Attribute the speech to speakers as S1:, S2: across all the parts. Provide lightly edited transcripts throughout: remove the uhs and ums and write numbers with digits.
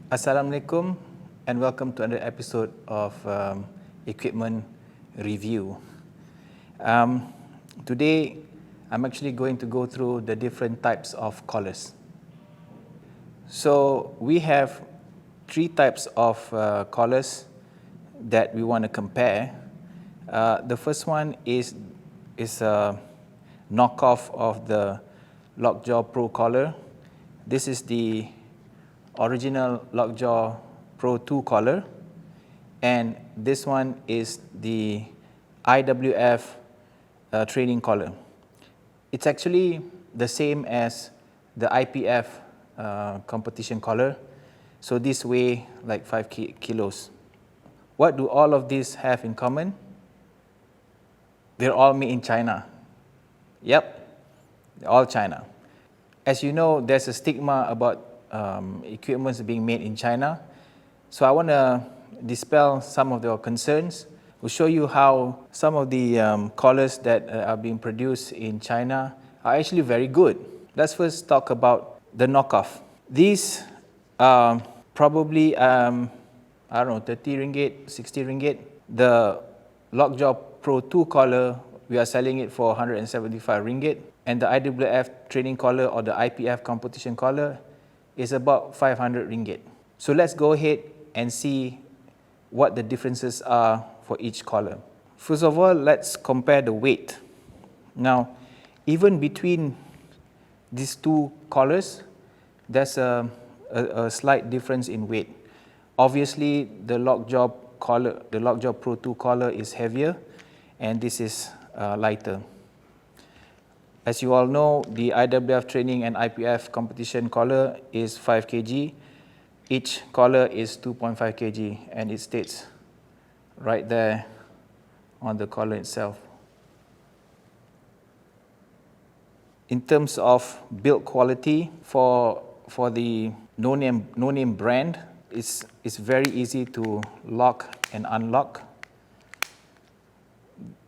S1: Assalamualaikum and welcome to another episode of Equipment Review. Today, I'm actually going to go through the different types of collars. So we have three types of collars that we want to compare. The first one is a knockoff of the Lockjaw Pro collar. This is the original Lockjaw Pro 2 collar, and this one is the IWF training collar. It's actually the same as the IPF competition collar, so this weigh like 5 kilos. What do all of these have in common? They're all made in China. Yep, they're all China. As you know, there's a stigma about equipments being made in China. So I want to dispel some of your concerns. We'll show you how some of the collars that are being produced in China are actually very good. Let's first talk about the knockoff. These are probably, I don't know, 30 ringgit, 60 ringgit. The Lockjaw Pro 2 collar, we are selling it for 175 ringgit. And the IWF training collar or the IPF competition collar is about 500 ringgit. So let's go ahead and see what the differences are for each collar. First of all, let's compare the weight. Now, even between these two collars, there's a slight difference in weight. Obviously, the Lockjaw collar, the Lockjaw Pro 2 collar is heavier, and this is lighter. As you all know, the IWF training and IPF competition collar is 5 kg. Each collar is 2.5 kg, and it states right there on the collar itself. In terms of build quality, for the no-name brand, it's very easy to lock and unlock.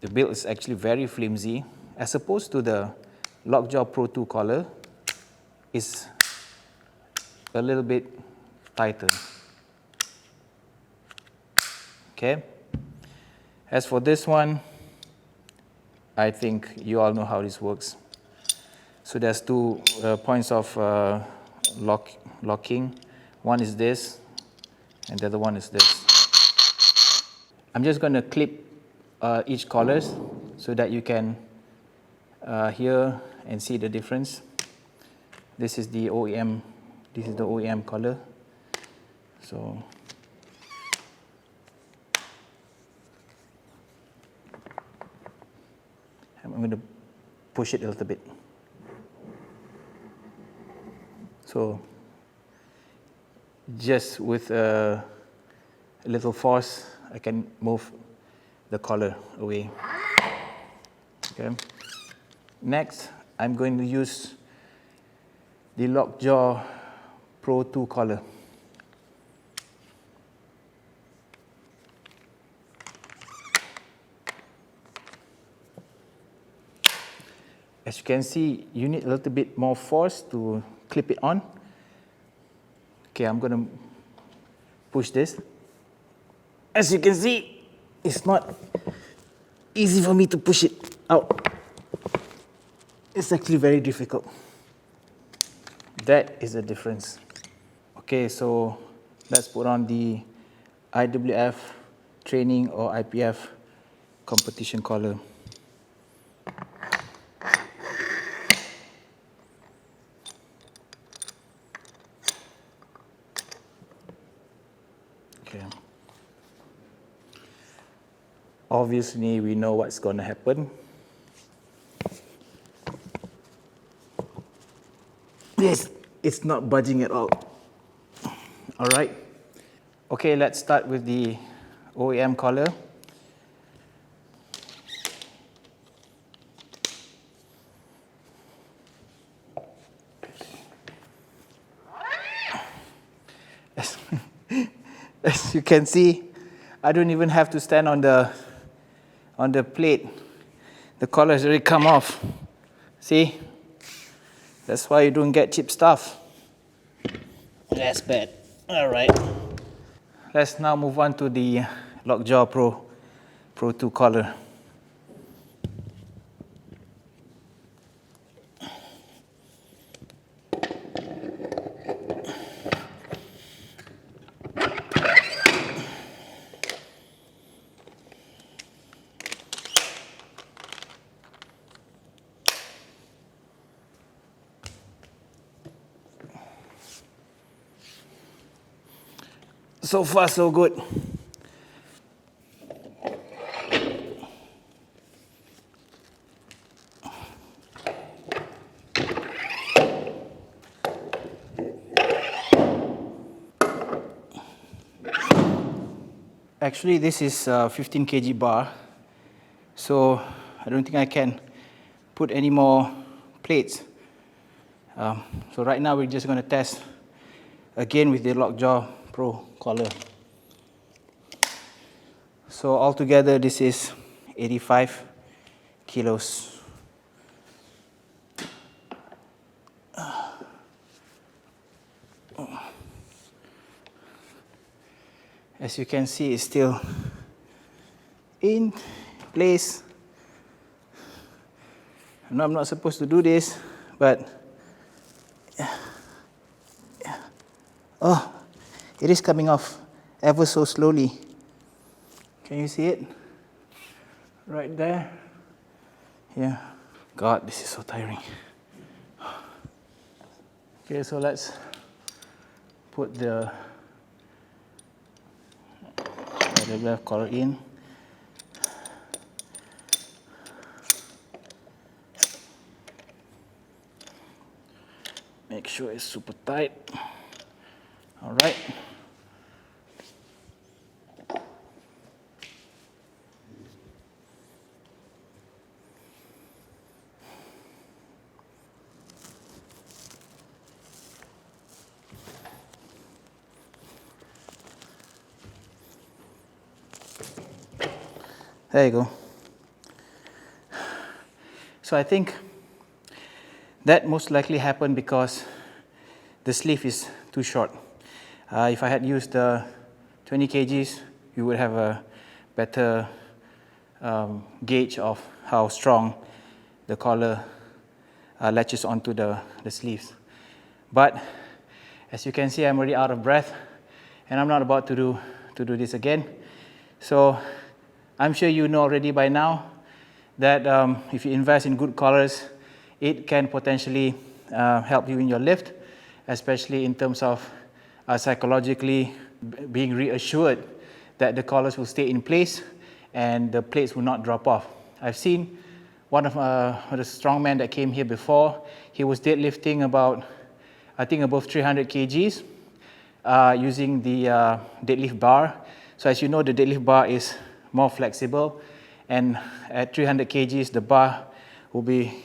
S1: The build is actually very flimsy, as opposed to the Lockjaw Pro 2 collar is a little bit tighter. Okay. As for this one, I think you all know how this works. So there's two points of locking. One is this, and the other one is this. I'm just going to clip each collars so that you can hear and see the difference. This is the OEM. This is the OEM collar. So I'm going to push it a little bit. So just with a little force, I can move the collar away. Okay. Next, I'm going to use the Lockjaw Pro 2 collar. As you can see, you need a little bit more force to clip it on. Okay, I'm going to push this. As you can see, it's not easy for me to push it out. It's actually very difficult. That is the difference. Okay, so let's put on the IWF training or IPF competition collar. Okay. Obviously, we know what's going to happen. Yes, it's not budging at all. All right. Okay, let's start with the OEM collar. As you can see, I don't even have to stand on the plate. The collar has already come off. See? That's why you don't get cheap stuff. That's bad. All right. Let's now move on to the Lockjaw Pro 2 collar. So far, so good. Actually, this is a 15 kg bar, so I don't think I can put any more plates. So right now we're just going to test again with the Lockjaw Pro collar. So altogether this is 85 kilos. As you can see, it's still in place. I know I'm not supposed to do this, but oh, it is coming off ever so slowly. Can you see it? Right there. Yeah. God, this is so tiring. Okay, so let's put the IWF collar in. Make sure it's super tight. All right. There you go. So I think that most likely happened because the sleeve is too short. If I had used the 20 kgs, you would have a better gauge of how strong the collar latches onto the sleeves. But as you can see, I'm already out of breath, and I'm not about to do this again. So I'm sure you know already by now that if you invest in good collars, it can potentially help you in your lift, especially in terms of psychologically being reassured that the collars will stay in place and the plates will not drop off. I've seen one of the strongmen that came here before. He was deadlifting about, I think, above 300 kgs using the deadlift bar. So as you know, the deadlift bar is more flexible, and at 300 kgs, the bar will be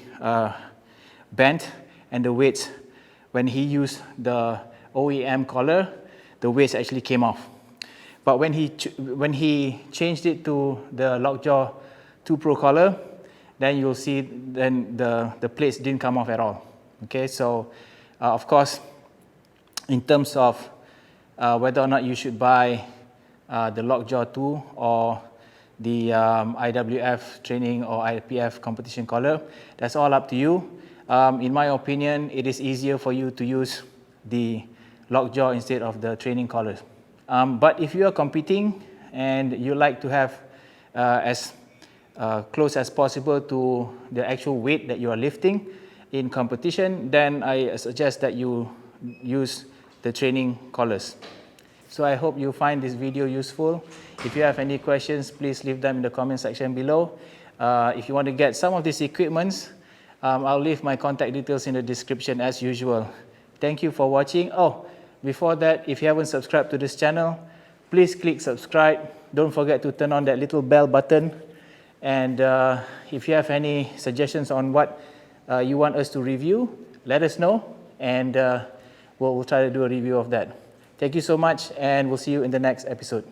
S1: bent, and the weights, when he used the OEM collar, the weights actually came off. But when he changed it to the Lockjaw 2 Pro collar, then you'll see then the plates didn't come off at all. Okay, so of course, in terms of whether or not you should buy the Lockjaw 2 or the IWF training or IPF competition collar, that's all up to you. In my opinion, it is easier for you to use the Lockjaw instead of the training collars. But if you are competing and you like to have as close as possible to the actual weight that you are lifting in competition, then I suggest that you use the training collars. So I hope you find this video useful. If you have any questions, please leave them in the comment section below. If you want to get some of these equipments, I'll leave my contact details in the description as usual. Thank you for watching. Oh, before that, if you haven't subscribed to this channel, please click subscribe. Don't forget to turn on that little bell button. And if you have any suggestions on what you want us to review, let us know, and we'll try to do a review of that. Thank you so much, and we'll see you in the next episode.